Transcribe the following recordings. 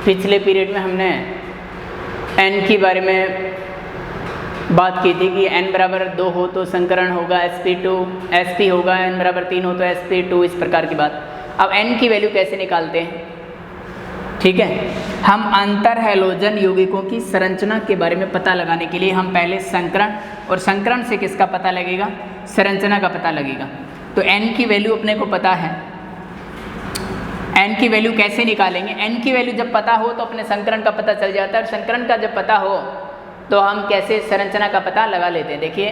पिछले पीरियड में हमने n के बारे में बात की थी कि n बराबर 2 हो तो संकरण होगा sp2, sp होगा, n बराबर 3 हो तो sp2, इस प्रकार की बात। अब n की वैल्यू कैसे निकालते हैं? ठीक है, हम अंतर हैलोजन यौगिकों की संरचना के बारे में पता लगाने के लिए हम पहले संकरण, और संकरण से किसका पता लगेगा? संरचना का पता लगेगा। तो n की वैल्यू अपने को पता है, n की वैल्यू कैसे निकालेंगे? n की वैल्यू जब पता हो तो अपने संकरण का पता चल जाता है, और संकरण का जब पता हो तो हम कैसे संरचना का पता लगा लेते हैं। देखिए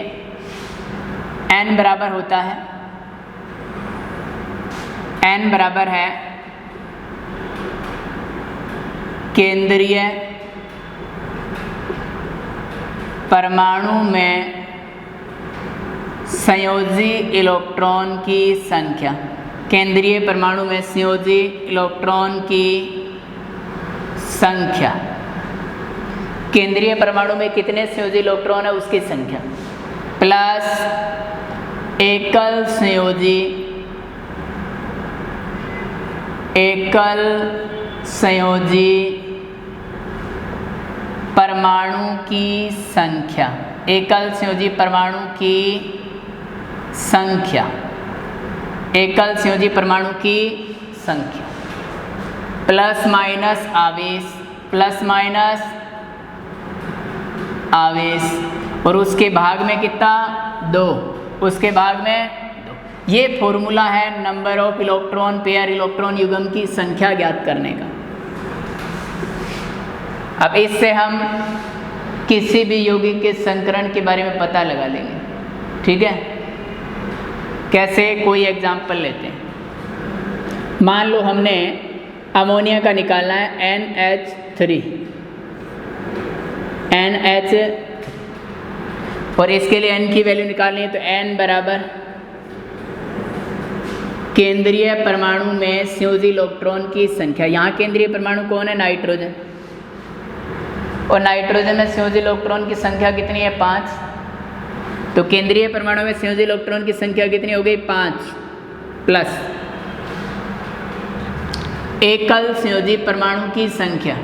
n बराबर होता है, n बराबर है केंद्रीय परमाणु में संयोजी इलेक्ट्रॉन की संख्या। केंद्रीय परमाणु में संयोजी इलेक्ट्रॉन की संख्या, केंद्रीय परमाणु में कितने संयोजी इलेक्ट्रॉन है उसकी संख्या, प्लस एकल संयोजी परमाणु की संख्या, एकल संयोजी परमाणु की संख्या, एकल संयोजी परमाणु की संख्या, प्लस माइनस आवेश, प्लस माइनस आवेश, और उसके भाग में कितना? 2, उसके भाग में 2। ये फॉर्मूला है number of electron pair, electron युग्म की संख्या ज्ञात करने का। अब इससे हम किसी भी यौगिक के संकरण के बारे में पता लगा लेंगे। ठीक है, कैसे? कोई एग्जाम्पल लेते हैं। मान लो हमने अमोनिया का निकालना है NH3, और इसके लिए n की वैल्यू निकालनी है। तो n बराबर केंद्रीय परमाणु में संयोजी इलेक्ट्रॉन की संख्या। यहाँ केंद्रीय परमाणु कौन है? नाइट्रोजन, और नाइट्रोजन में संयोजी इलेक्ट्रॉन की संख्या कितनी है? 5। तो केंद्रीय परमाणु में संयोजी इलेक्ट्रॉन की संख्या कितनी हो गई? 5, प्लस एकल संयोजी परमाणु की संख्या।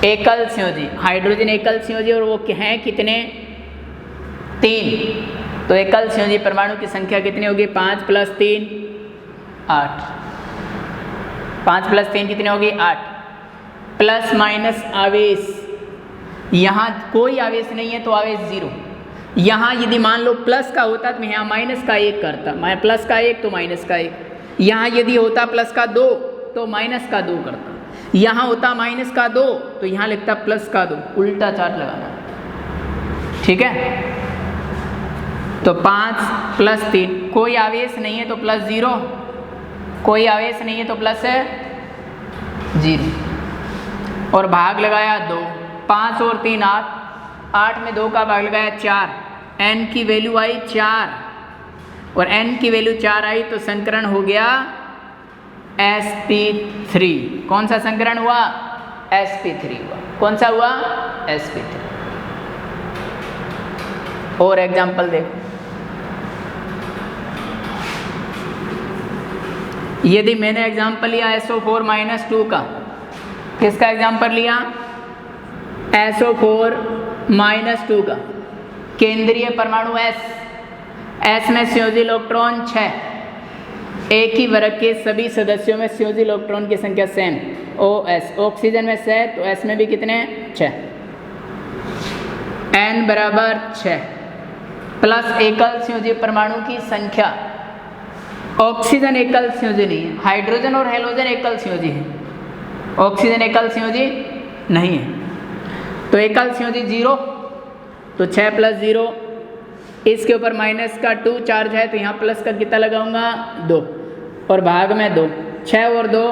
एकल संयोजी, हाइड्रोजन एकल संयोजी, और वो हैं कितने? 3। तो एकल संयोजी परमाणु की संख्या कितनी होगी? 5 प्लस 3 8, 5 प्लस 3 कितनी होगी? 8। प्लस माइनस आवेश, यहाँ कोई आवेश नहीं है तो आवेश 0। यहाँ यदि मान लो प्लस का होता तो मैं यहाँ माइनस का 1 करता, मैं प्लस का 1 तो माइनस का 1। यहाँ यदि होता प्लस का 2 तो माइनस का 2 करता, यहाँ होता माइनस का 2 तो यहाँ लिखता प्लस का 2, उल्टा चार्ज लगाना। ठीक है, तो 5 प्लस 3, कोई आवेश नहीं है तो प्लस 0, कोई आवेश नहीं है तो प्लस 0, और भाग लगाया 2, 5 और 3 8, 8 में 2 का भाग लगाया 4, n की वैल्यू आई 4, और n की वैल्यू 4 आई तो संकरण हो गया sp3। कौन सा संकरण हुआ? sp3 हुआ। कौन सा हुआ? sp3। और एग्जाम्पल देखो, यदि मैंने एग्जाम्पल लिया SO4-2 का, किसका एग्जाम्पल लिया? SO4-2 का। केंद्रीय परमाणु S में संयोजी इलेक्ट्रॉन 6, एक ही वर्ग के सभी सदस्यों में संयोजी इलेक्ट्रॉन की संख्या सेम, OS। ऑक्सीजन में 6 तो S में भी कितने? 6। n बराबर 6 प्लस एकल संयोजी परमाणु की संख्या। ऑक्सीजन एकल संयोजी नहीं है, हाइड्रोजन और हैलोजन एकल संयोजी है, ऑक्सीजन एकल संयोजी नहीं है। तो एकल संयोजी 0, तो 6 प्लस 0, इसके ऊपर माइनस का 2 चार्ज है तो यहाँ प्लस का कितना लगाऊंगा? 2, और भाग में 2, 6 और 2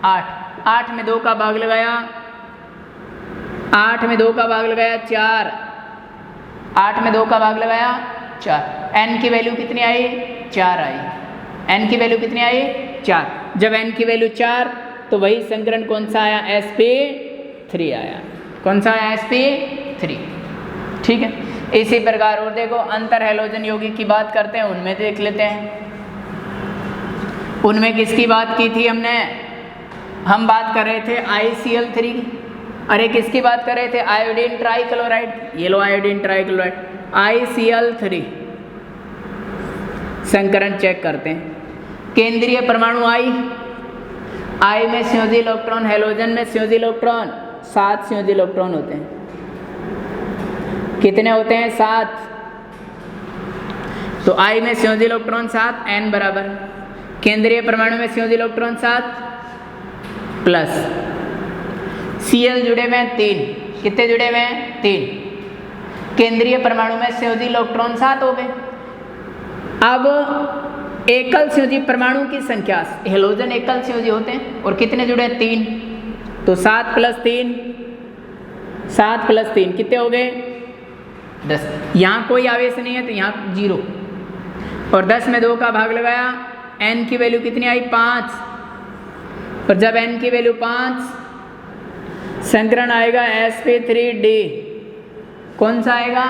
8, 8 में 2 का भाग लगाया, 8 में 2 का भाग लगाया 4, 8 में 2 का भाग लगाया 4। n की वैल्यू कितनी आई? 4 आई। n की वैल्यू कितनी आई? 4। जब n की वैल्यू 4 तो वही संकरण कौन सा आया? sp3 आया। कौन सा आया? sp3। ठीक है, इसी प्रकार और देखो अंतर हैलोजन यौगिक की बात करते हैं, उनमें देख लेते हैं। उनमें किसकी बात की थी हमने? हम बात कर रहे थे ICl3 की। अरे किसकी बात कर रहे थे? आयोडीन ट्राइक्लोराइड, ये लो आयोडीन ट्राइक्लोराइड ICl3। संकरण चेक करते हैं। केंद्रीय परमाणु I में संयोजी इलेक्ट्रॉन, हैलोजन में संयोजी इलेक्ट्रॉन 7 संयोजी इलेक्ट्रॉन होते हैं। कितने होते हैं? 7। तो I में संयोजी इलेक्ट्रॉन 7, N बराबर केंद्रीय परमाणु में संयोजी इलेक्ट्रॉन 7 प्लस Cl जुड़े हुए हैं 3। कितने जुड़े हुए हैं? 3। केंद्रीय परमाणु में संयोजी इलेक्ट्रॉन 7 हो गए। अब एकल संयोजी परमाणु की संख्या, हेलोजन एकल संयोजी होते हैं और कितने जुड़े हैं? 3। तो 7 प्लस 3, 7 प्लस 3 कितने हो गए? 10। यहाँ कोई आवेश नहीं है तो यहाँ 0 और 10 में 2 का भाग लगाया, n की वैल्यू कितनी आई? 5। और जब n की वैल्यू 5, संकरण आएगा sp3d। कौन सा आएगा?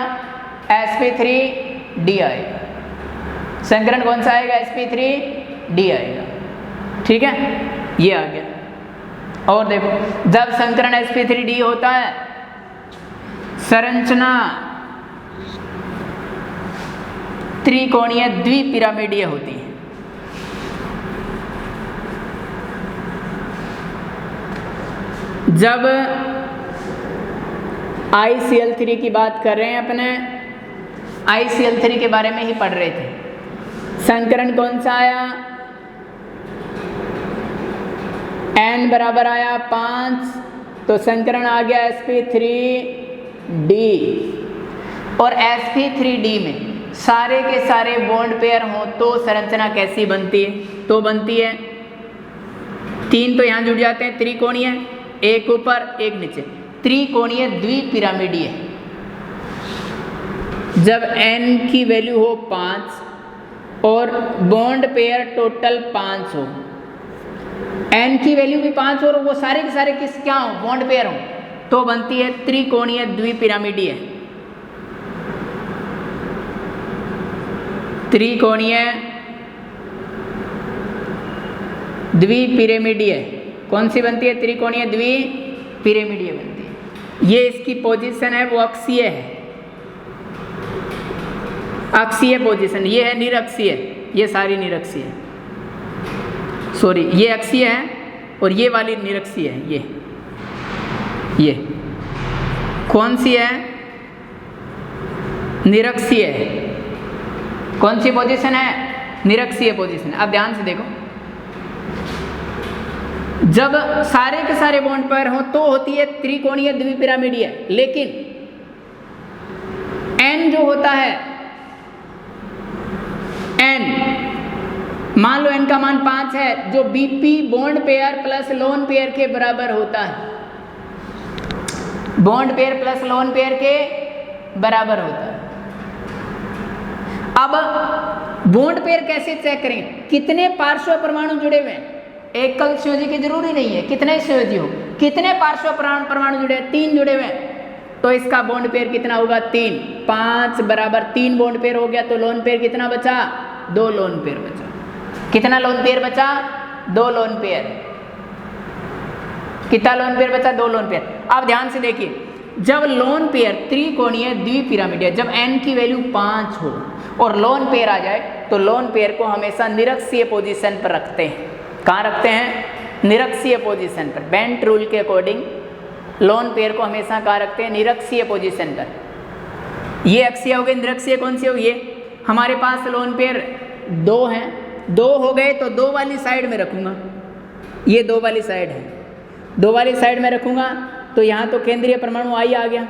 sp3d आएगा। संकरण कौन सा आएगा? sp3d आएगा। ठीक है, ये आ गया। और देखो, जब संकरण sp3d होता है, संरचना त्रिकोणीय द्विपिरामिडीय होती है। जब ICl3 की बात कर रहे हैं, अपने ICl3 के बारे में ही पढ़ रहे थे। संकरण कौन सा आया? N बराबर आया 5, तो संकरण आ गया sp3d। और sp3d में सारे के सारे बॉन्ड पेयर हों तो संरचना कैसी बनती है? तो बनती है 3 तो यहाँ जुड़ जाते हैं, त्रिकोणीय, एक ऊपर एक नीचे, त्रिकोणीय द्विपिरामिडीय। जब n की वैल्यू हो 5 और बॉन्ड पेयर टोटल 5 हो, n की वैल्यू भी 5 और वो सारे के सारे किस क्या हो? बॉन्ड पेयर हो, तो बनती है त्रिकोणीय द्विपिरामिडीय। त्रिकोणीय द्विपिरामिडीय कौन सी बनती है? त्रिकोणीय द्विपिरामिडीय बनती है। ये इसकी पोजीशन है, वो अक्षीय है, अक्षीय पोजीशन। ये है निरक्षीय, ये सारी निरक्षीय है, सॉरी ये अक्षीय है और ये वाली निरक्षीय है। ये कौन सी है? निरक्षीय है। कौन सी पोजीशन है? निरक्षीय पोजीशन। अब ध्यान से देखो, जब सारे के सारे बॉन्ड पेयर हो तो होती है त्रिकोणीय द्विपिरामिडीय, लेकिन n जो होता है, n मान लो n का मान 5 है, जो BP bond pair plus lone pair के बराबर होता है। Bond pair plus lone pair के बराबर होता है। अब बॉन्ड पेयर कैसे चेक करेंगे? कितने पार्श्व परमाणु जुड़े हुए हैं? एकल संयोजी की जरूरी नहीं है, कितने संयोजी हो, कितने पार्श्व परमाणु जुड़े हैं? 3 जुड़े हुए हैं, तो इसका बॉन्ड पेयर कितना होगा? 3। 5 बराबर 3 बॉन्ड पेयर हो गया, तो लोन पेयर कितना बचा? 2 लोन पेयर बचा। कितना लोन पेयर बचा? 2 लोन पेयर। कितना लोन पेयर बचा? 2 लोन पेयर। अब ध्यान से देखिए, जब लोन पेयर त्रिकोणीय द्विपिरामिडीय, जब n की वैल्यू 5 हो और लोन पेयर आ जाए, तो लोन पेयर को हमेशा निरक्षीय पोजीशन पर रखते हैं। कहाँ रखते हैं? निरक्षीय पोजीशन पर। बेंट रूल के अकॉर्डिंग लोन पेयर को हमेशा कहाँ रखते हैं? निरक्षीय पोजीशन पर। ये अक्षीय हो गए, निरक्षीय कौन सी हो? ये हमारे पास लोन पेयर 2 हैं, 2 हो गए तो 2 वाली साइड में रखूँगा। ये 2 वाली साइड है, 2 वाली साइड में रखूँगा, तो यहाँ तो केंद्रीय परमाणु I आ गया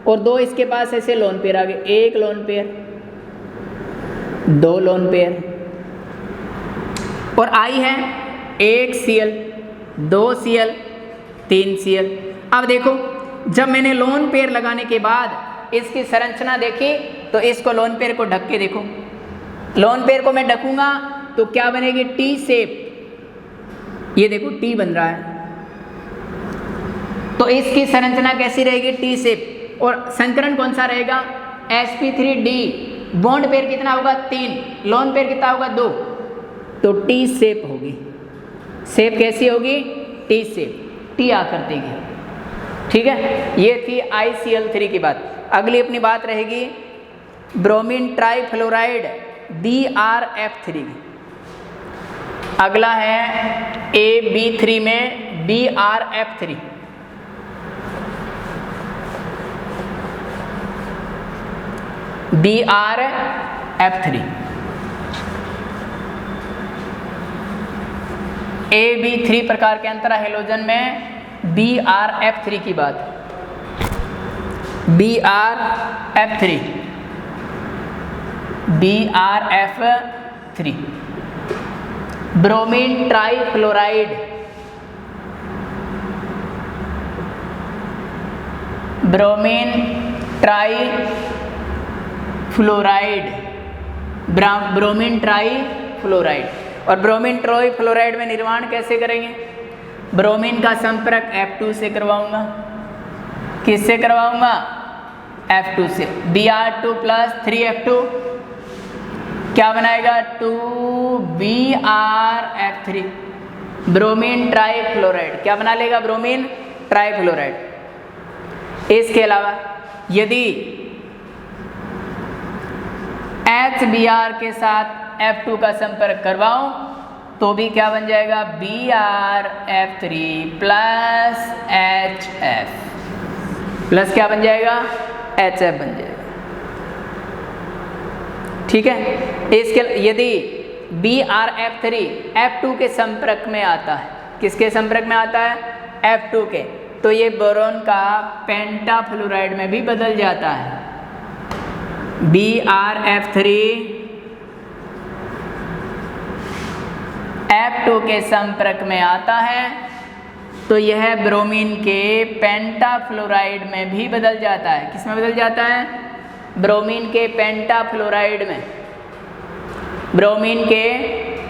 और 2 इसके पास ऐसे लोन पेयर आ गए। 1 लोन पेयर, 2 लोन पेयर, और I है 1 Cl, 2 Cl, 3 Cl। अब देखो, जब मैंने लोन पेयर लगाने के बाद इसकी संरचना देखी, तो इसको लोन पेयर को ढक के देखो। लोन पेयर को मैं ढकूंगा तो क्या बनेगी? T shape. ये देखो T बन रहा है, तो इसकी संरचना कैसी रहेगी? T shape. और संकरण कौन सा रहेगा? sp3d। बॉन्ड पेयर कितना होगा? 3। लोन पेयर कितना होगा? 2। तो T शेप होगी। शेप कैसी होगी? टी से, टी आकृति की। ठीक है, ये थी ICl3 की बात। अगली अपनी बात रहेगी ब्रोमीन ट्राइफ्लोराइड BrF3 की। अगला है AB3 में BrF3। BrF3 AB3 प्रकार के अंतरा हेलोजन में BrF3 की बात है। BrF3 bromine trifluoride, bromine trifluoride, bromine trifluoride. और ब्रोमीन ट्राइफ्लोराइड में निर्माण कैसे करेंगे? ब्रोमीन का संपर्क F2 से करवाऊंगा। किससे करवाऊंगा? F2 से। Br2 प्लस 3F2 क्या बनाएगा? 2BrF3 bromine trifluoride. क्या बना लेगा? Bromine trifluoride. इसके अलावा यदि HBr के साथ F2 का संपर्क करवाऊं तो भी क्या बन जाएगा? BrF3 प्लस HF प्लस क्या बन जाएगा? HF बन जाएगा। ठीक है, इसके यदि BrF3 F2 के संपर्क में आता है, किसके संपर्क में आता है? F2 के, तो ये बोरोन का पेंटाफ्लोराइड में भी बदल जाता है। BrF3 F2 के संपर्क में आता है तो यह ब्रोमीन के पेंटाफ्लोराइड में भी बदल जाता है। किस में बदल जाता है? ब्रोमीन के पेंटाफ्लोराइड में, ब्रोमीन के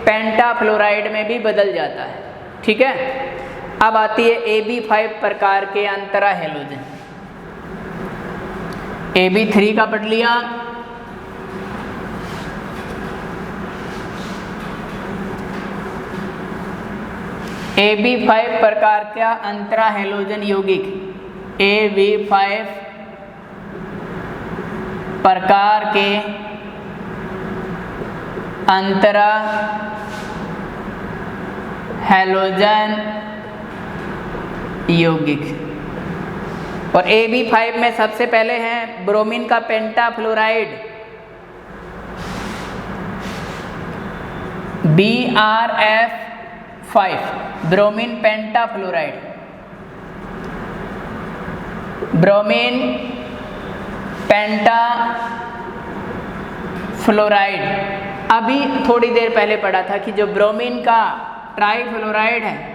पेंटाफ्लोराइड में भी बदल जाता है। ठीक है, अब आती है AB5 प्रकार के अंतरा हेलोजन। AB3 का पढ़ लिया, AB5 प्रकार का अंतरा हेलोजन यौगिक, AB5 प्रकार के अंतरा हेलोजन यौगिक। और AB5 में सबसे पहले है ब्रोमीन का पेंटाफ्लोराइड BrF5 ब्रोमीन पेंटाफ्लोराइड, ब्रोमीन पेंटाफ्लोराइड। अभी थोड़ी देर पहले पढ़ा था कि जो ब्रोमीन का ट्राइफ्लोराइड है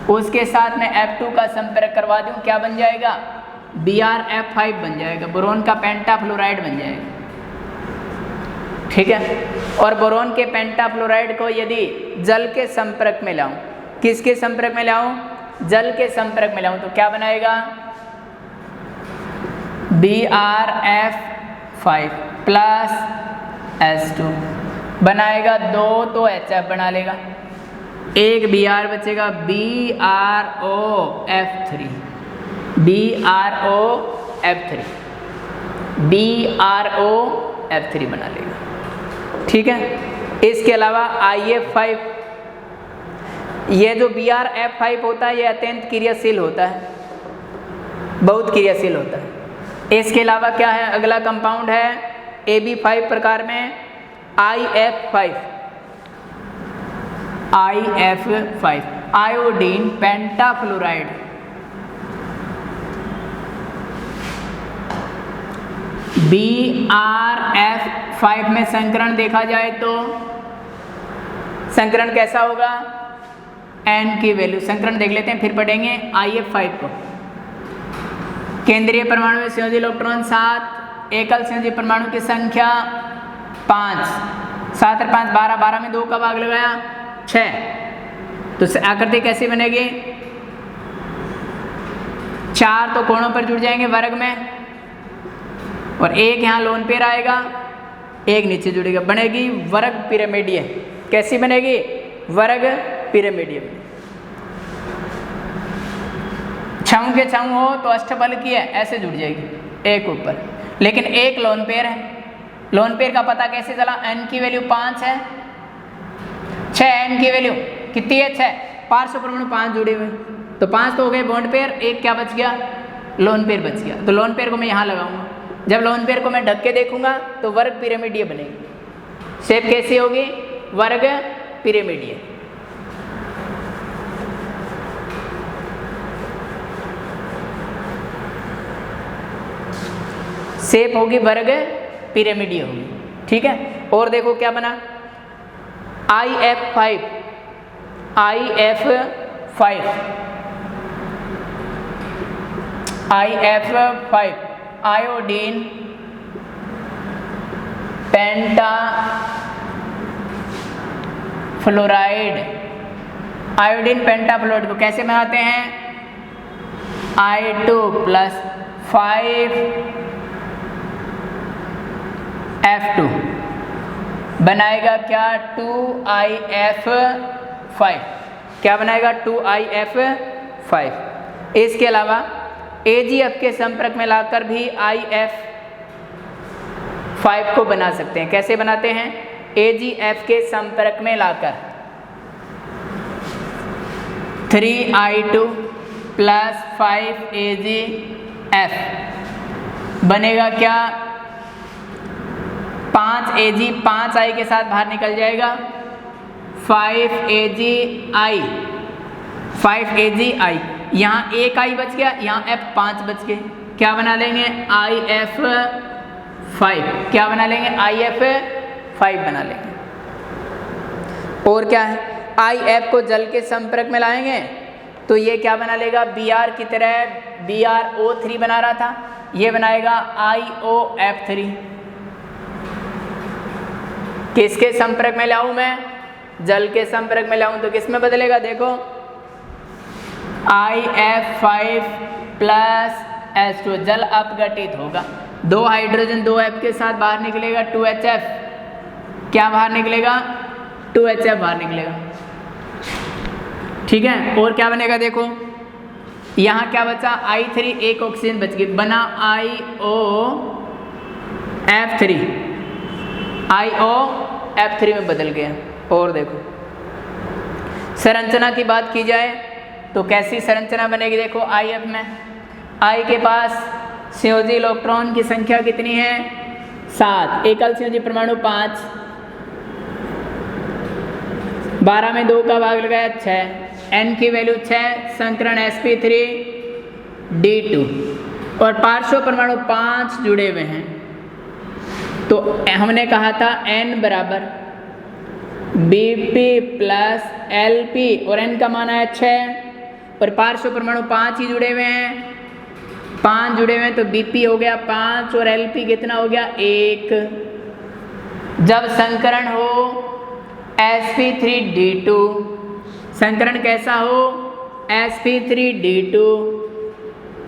उसके साथ में F2 का संपर्क करवा दूं, क्या बन जाएगा? BrF5 बन जाएगा, बोरोन का पेंटाफ्लोराइड बन जाएगा। ठीक है, और बोरोन के पेंटाफ्लोराइड को यदि जल के संपर्क में लाऊं, किसके संपर्क में लाऊं? जल के संपर्क में लाऊं तो क्या बनाएगा? BrF5 प्लस S2 बनाएगा, 2 तो HF बना लेगा, एक Br बचेगा, BrOF3 BrOF3 बना लेगा। ठीक है, इसके अलावा IF5, ये जो BrF5 होता है ये अत्यंत क्रियाशील होता है, बहुत क्रियाशील होता है। इसके अलावा क्या है? अगला कंपाउंड है AB5 प्रकार में IF5 आयोडीन पेंटाफ्लोराइड। BrF5 में संकरण देखा जाए तो संकरण कैसा होगा? N की वैल्यू, संकरण देख लेते हैं फिर पढ़ेंगे IF5 को। केंद्रीय परमाणु में संयोजी इलेक्ट्रॉन 7, एकल संयोजी परमाणु की संख्या 5, 7 और 5 12, 12 में 2 का भाग लगाया 6, तो आकृति कैसी बनेगी? 4 तो कोणों पर जुड़ जाएंगे वर्ग में, और एक यहाँ लोन पेयर आएगा, एक नीचे जुड़ेगा, बनेगी वर्ग पिरामिडीय। कैसी बनेगी? वर्ग पिरामिडीय। छऊ के छऊ हो तो अष्टफल की है, ऐसे जुड़ जाएगी एक ऊपर। लेकिन एक लोन पेयर है, लोन पेयर का पता कैसे चला? n की वैल्यू 5 है, 6 n की वैल्यू कितनी है? 6। पार्श्व परमाणु 5 जुड़े हुए, तो 5 तो हो गए बॉन्ड पेयर, एक क्या बच गया? लोन पेयर बच गया। तो लोन पेयर को मैं यहाँ लगाऊंगा। जब लोन पेयर को मैं ढक के देखूंगा तो वर्ग पिरामिडीय बनेगी। शेप कैसी होगी? वर्ग पिरामिडीय। शेप होगी वर्ग पिरामिडीय होगी, ठीक है। और देखो क्या बना? IF5 iodine पेंटाफ्लोराइड। आयोडीन पेंटाफ्लोराइड को कैसे बनाते हैं? I2+5F2 बनाएगा क्या? 2IF5। क्या बनाएगा? 2IF5। इसके अलावा AgF के संपर्क में लाकर भी IF5 को बना सकते हैं। कैसे बनाते हैं? AgF के संपर्क में लाकर 3I2+5AgF बनेगा क्या? 5Ag 5I के साथ बाहर निकल जाएगा, 5AgI। यहाँ एक I बच गया, यहाँ F5 बच गए। क्या बना लेंगे? IF5। क्या बना लेंगे? IF5 बना लेंगे। और क्या है? IF को जल के संपर्क में लाएंगे तो ये क्या बना लेगा? Br की तरह BrO3 बना रहा था, ये बनाएगा IOF3। किसके संपर्क में लाऊं मैं? जल के संपर्क में लाऊं तो किस में बदलेगा? देखो, IF5+H2 जल अपघटित होगा, 2 हाइड्रोजन 2 F के साथ बाहर निकलेगा 2HF। क्या बाहर निकलेगा? 2HF बाहर निकलेगा, ठीक है। और क्या बनेगा? देखो यहाँ क्या बचा? I3, एक ऑक्सीजन बच गई, बना IOF3 में बदल गया। और देखो संरचना की बात की जाए तो कैसी संरचना बनेगी? देखो IF में I के पास संयोजी इलेक्ट्रॉन की संख्या कितनी है? 7। एकल संयोजी परमाणु 5, 12 में 2 का भाग लगाया 6, n की वैल्यू 6, संकरण sp3d2 और पार्श्व परमाणु 5 जुड़े हुए हैं। तो हमने कहा था n बराबर Bp+Lp और n का मान है 6 और पार्श्व परमाणु 5 ही जुड़े हुए हैं, 5 जुड़े हुए हैं तो Bp हो गया 5 और Lp कितना हो गया? 1। जब संकरण हो sp3d2, संकरण कैसा हो? sp3d2,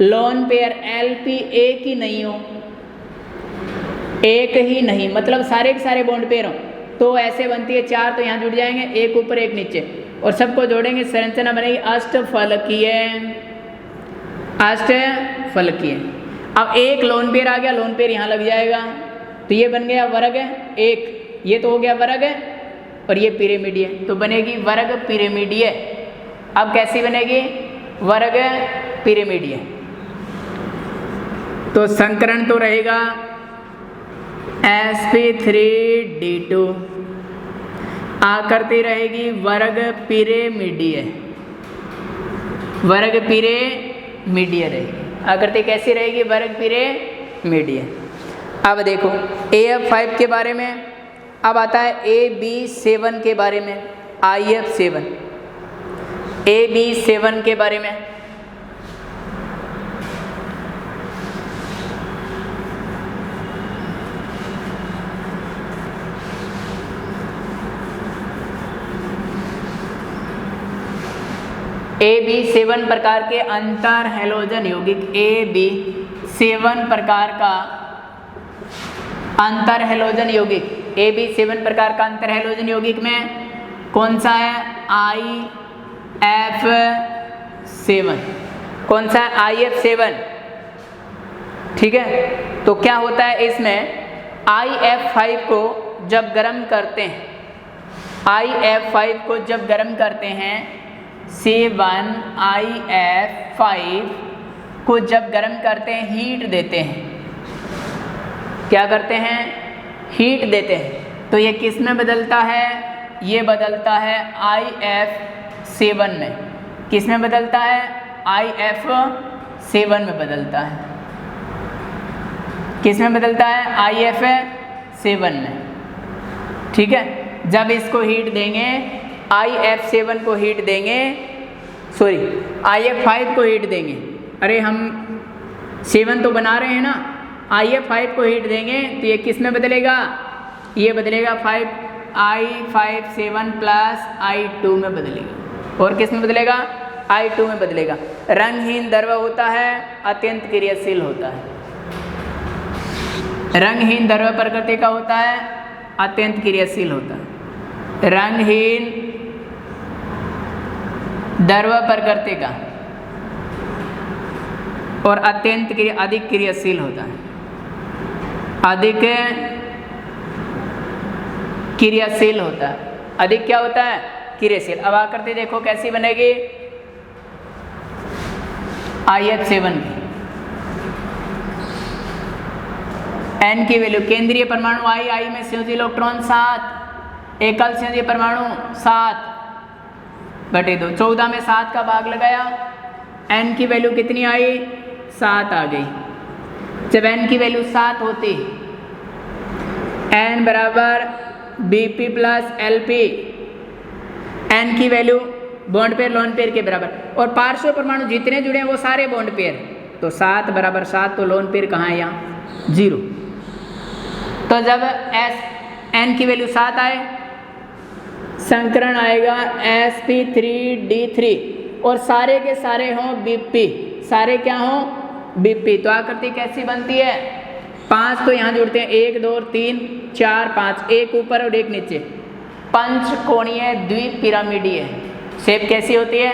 लोन पेयर Lp एक ही नहीं हो, एक ही नहीं मतलब सारे के सारे बॉन्ड पेयर हो तो ऐसे बनती है 4, तो यहाँ जुड़ जाएंगे, एक ऊपर एक नीचे और सबको जोड़ेंगे, संरचना बनेगी अष्टफलकीय। अष्टफलकीय। अब एक लोन पेयर आ गया, लोन पेयर यहाँ लग जाएगा तो ये बन गया वर्ग 1, ये तो हो गया वर्ग और ये पिरामिडीय, तो बनेगी वर्ग पिरामिडीय। अब कैसी बनेगी? वर्ग पिरामिडीय। तो संकरण तो रहेगा sp3d2, आकृति रहेगी वर्ग पिरामिडीय, वर्ग पिरामिडीय रहेगी। आकृति कैसी रहेगी? वर्ग पिरामिडीय। अब देखो AF5 के बारे में, अब आता है AB7 के बारे में, IF7, AB7 के बारे में। AB7 प्रकार के अंतर हैलोजन यौगिक, AB7 प्रकार का अंतर हैलोजन यौगिक, AB7 प्रकार का अंतर हैलोजन यौगिक में कौन सा है? IF7। कौन सा है IF7, ठीक है। तो क्या होता है इसमें, IF5 को जब गर्म करते हैं, IF5 को जब गर्म करते हैं, C1 IF5 को जब गर्म करते हैं, हीट देते हैं, क्या करते हैं, हीट देते हैं, तो ये किस में बदलता है, ये बदलता है IF7 में। किस में बदलता है, IF7 में बदलता है। किस में बदलता है, IF7 में, ठीक है। जब इसको हीट देंगे, IF7 को हीट देंगे, सॉरी IF5 को हीट देंगे, अरे हम 7 तो बना रहे हैं ना, IF5 को हीट देंगे तो ये किस में बदलेगा, ये बदलेगा I57 प्लस I2 में बदलेगा। और किस में बदलेगा, I2 में बदलेगा। रंगहीन द्रव होता है, अत्यंत क्रियाशील होता है। रंगहीन द्रव प्रकृति का होता है, अत्यंत क्रियाशील होता है। रंगहीन द्रव प्रकृति का और अत्यंत अधिक क्रियाशील होता है, अधिक क्रियाशील होता है। अधिक क्या होता है, क्रियाशील। अब आकृति देखो कैसी बनेगी, IF7 की N की वैल्यू, केंद्रीय परमाणु I में संयोजी इलेक्ट्रॉन 7, एकल संयोजी परमाणु 7/2, 14 में 7 का भाग लगाया, N की वैल्यू कितनी आई, 7 आ गई। जब N की वैल्यू 7 होती, N बराबर Bp प्लस Lp, N की value bond pair lone pair के बराबर, और पार्श्व परमाणु जितने जुड़े हैं वो सारे बॉन्ड पेयर, तो 7 बराबर 7, तो लोन पेयर कहाँ है, यहाँ 0। तो जब N की वैल्यू 7 आए, संकरण आएगा sp3d3, और सारे के सारे हों Bp, सारे क्या हों Bp। तो आकृति कैसी बनती है, 5 तो यहाँ जुड़ते हैं, 1 2 3 4 5, एक ऊपर और एक नीचे, पंचकोणीय द्विपिरामिडीय। शेप कैसी होती है,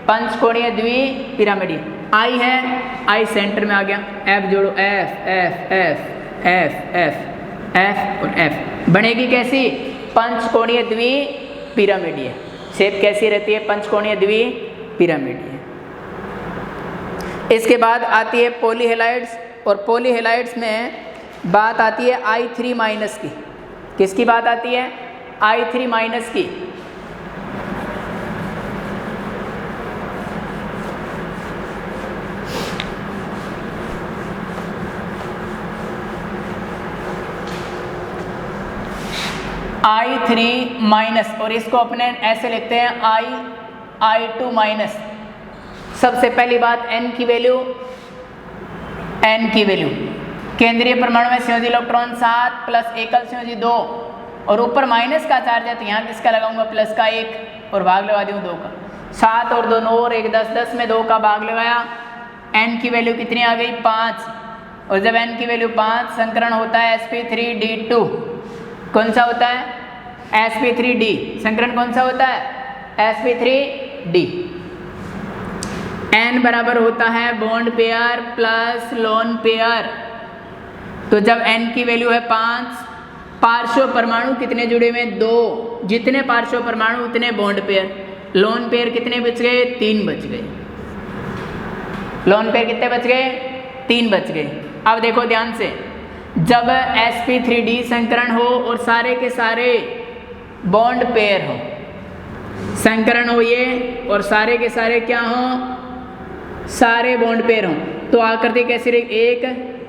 पंचकोणीय द्विपिरामिडीय। I है, I सेंटर में आ गया, F जोड़ो, F F F F F F और F, बनेगी कैसी, पंचकोणीय द्विपिरामिडीय। शेप कैसी रहती है, पंचकोणीय द्विपिरामिडीय। इसके बाद आती है पॉलीहेलाइड्स, और पॉलीहेलाइड्स में बात आती है I3 माइनस की। किसकी बात आती है, I3 माइनस की। I3 माइनस, और इसको अपने ऐसे लिखते हैं I2 माइनस। सबसे पहली बात, N की वैल्यू, N की वैल्यू, केंद्रीय परमाणु में संयोजी इलेक्ट्रॉन 7 प्लस एकल संयोजी 2, और ऊपर माइनस का चार्ज है, तो यहाँ किसका लगाऊंगा, प्लस का 1, और भाग लगा दूँ 2 का। 7 और 2 9 और 1 10, 10 में 2 का भाग लगाया, N की वैल्यू कितनी आ गई, 5। और जब N की वैल्यू 5, संकरण होता है sp3d2। कौन सा होता है, sp3d। संकरण कौन सा होता है, sp3d। N बराबर होता है bond pair plus lone pair. तो जब N की वैल्यू है 5, पार्श्व परमाणु कितने जुड़े हुए, 2, जितने पार्श्व परमाणु उतने बॉन्ड पेयर। लोन पेयर कितने बच गए, 3 बच गए। लोन पेयर कितने बच गए, 3 बच गए। अब देखो ध्यान से, जब sp3d संकरण हो और सारे के सारे बॉन्ड पेयर हो, संकरण हो ये, और सारे के सारे क्या हो, सारे बॉन्ड पेयर हों, तो आकृति कैसी रहेगी, 1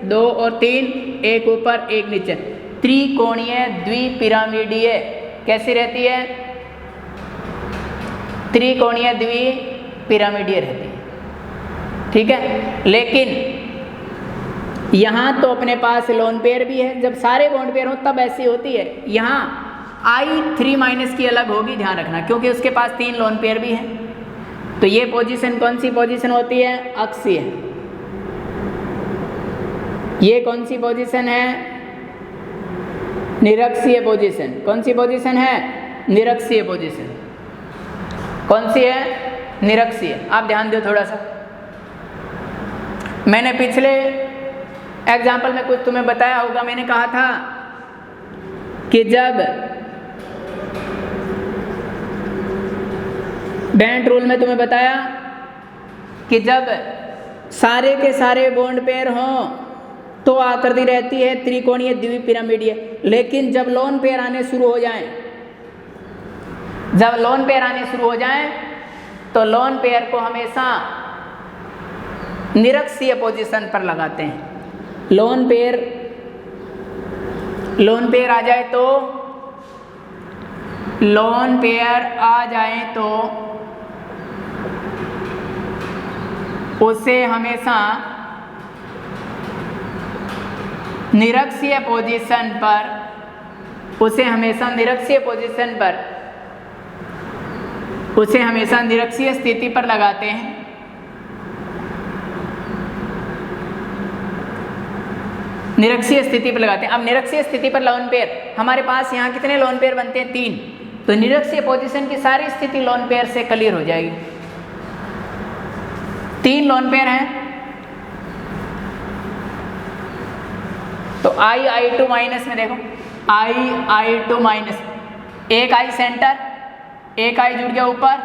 2 और 3, एक ऊपर एक नीचे, त्रिकोणीय द्विपिरामिडीय। कैसी रहती है, त्रिकोणीय द्विपिरामिडीय रहती है, ठीक है। लेकिन यहाँ तो अपने पास लोन पेयर भी है, जब सारे बॉन्ड पेयर हो तब ऐसी होती है। यहाँ I3 माइनस की अलग होगी, ध्यान रखना, क्योंकि उसके पास 3 लोन पेयर भी है। तो ये पोजीशन कौन सी पोजीशन होती है, अक्षीय। ये कौन सी पोजीशन है, निरक्षीय पोजीशन। कौन सी पोजीशन है, निरक्षीय पोजीशन। कौन सी है, निरक्षीय। आप ध्यान दो थोड़ा सा, मैंने पिछले एग्जाम्पल में कुछ तुम्हें बताया होगा, मैंने कहा था कि जब बेंट रूल में तुम्हें बताया कि जब सारे के सारे बॉन्ड पेयर हों तो आकृति रहती है त्रिकोणीय द्विपिरामिडीय, लेकिन जब लोन पेयर आने शुरू हो जाएं, जब लोन पेयर आने शुरू हो जाएं तो लोन पेयर को हमेशा निरक्षीय पोजीशन पर लगाते हैं। लोन पेयर आ जाए तो लोन पेयर आ जाए तो उसे हमेशा निरक्षीय पोजीशन पर, उसे हमेशा निरक्षीय पोजीशन पर, उसे हमेशा निरक्षीय स्थिति पर लगाते हैं। निरक्षीय स्थिति पर लगाते हैं। अब निरक्षीय स्थिति पर लोन पेयर, हमारे पास यहाँ कितने लोन पेयर बनते हैं? 3। तो निरक्षीय पोजीशन की सारी स्थिति लोन पेयर से क्लियर हो जाएगी। 3 लोन पेयर हैं तो I2 माइनस में देखो, I2 माइनस, एक I सेंटर, एक I जुड़ गया ऊपर,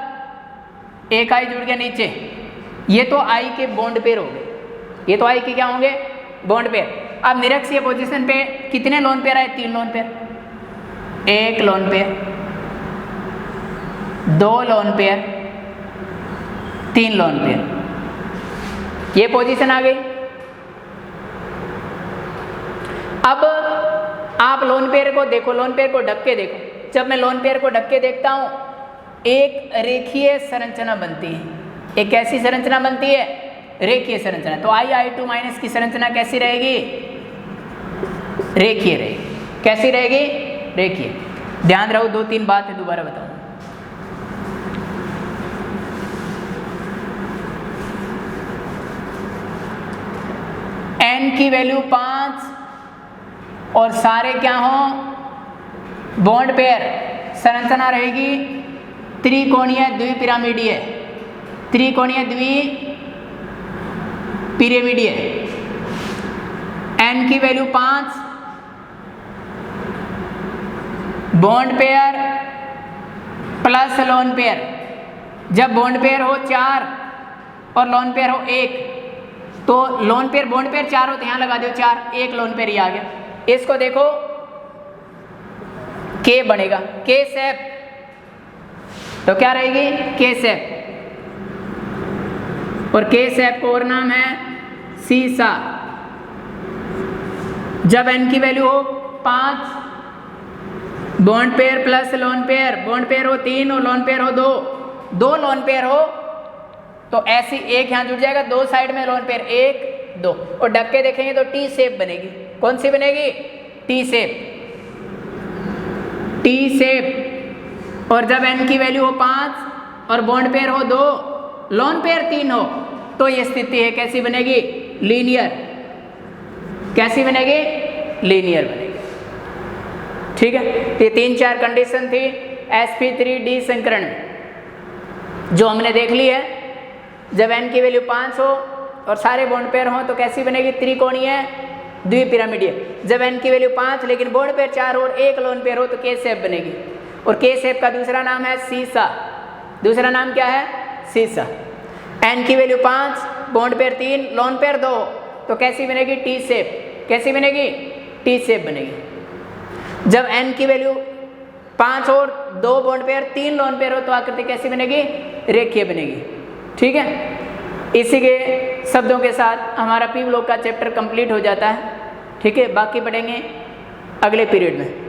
एक I जुड़ गया नीचे, ये तो I के बॉन्ड पेयर हो गए, ये तो I के क्या होंगे? Bond pair. अब निरक्षीय पोजीशन पे कितने लोन पेयर आए? 3 lone pair, 1 lone pair, 2 lone pair, 3 lone pair, ये पोजीशन आ गई। अब आप लोन पेयर को देखो, लोन पेयर को ढक के देखो। जब मैं लोन पेयर को ढक के देखता हूं, एक रेखीय संरचना बनती है। एक कैसी संरचना बनती है? रेखीय संरचना। तो I2 माइनस की संरचना कैसी रहेगी? रेखीय रहेगी। कैसी रहेगी? रेखीय। ध्यान रहो, 2-3 बात है, दोबारा बताऊं। n की वैल्यू 5 और सारे क्या हों? बॉन्ड पेयर, संरचना रहेगी त्रिकोणीय द्विपिरामिडीय, त्रिकोणीय द्विपिरामिडीय। n की value 5, bond pair plus lone pair. जब बॉन्ड पेयर हो 4 और लोन पेयर हो 1, तो लोन पेयर बॉन्ड पेयर 4 हो तो यहाँ लगा दो 4, 1 लोन पेयर ही आ गया। इसको देखो, K बनेगा, K शेप। तो क्या रहेगी? K shape. और K शेप को और नाम है सीसा। जब n की वैल्यू हो 5, bond pair plus lone pair, bond pair हो 3 और लोन पेयर हो 2 लोन पेयर हो तो ऐसी एक यहाँ जुड़ जाएगा, 2 साइड में लोन पेयर 1, 2, और ढक के देखेंगे तो T शेप बनेगी। कौन सी बनेगी? T shape, T shape. और जब n की वैल्यू हो 5 और बॉन्ड पेयर हो 2, लोन पेयर 3 हो तो ये स्थिति है कैसी बनेगी? लीनियर। कैसी बनेगी? लीनियर बनेगी। ठीक है, ये 3-4 कंडीशन थी sp3d संकरण में जो हमने देख ली है। जब n की वैल्यू 5 हो और सारे बॉन्ड पेयर हो तो कैसी बनेगी? त्रिकोणीय द्विपिरामिडीय। जब n की वैल्यू 5 लेकिन बॉन्ड पेयर 4 और 1 लोन पेयर हो तो K शेप बनेगी। और K शेप का दूसरा नाम है सीसा। दूसरा नाम क्या है? सीसा। n की value 5, bond pair 3, lone pair 2 तो कैसी बनेगी? T shape. कैसी बनेगी? T शेप बनेगी। जब n की वैल्यू 5 और 2 बॉन्ड पेयर 3 लोन पेयर हो तो आकृति कैसी बनेगी? रेखीय बनेगी। ठीक है, इसी के शब्दों के साथ हमारा P ब्लॉक का चैप्टर कंप्लीट हो जाता है। ठीक है, बाकी पढ़ेंगे अगले पीरियड में।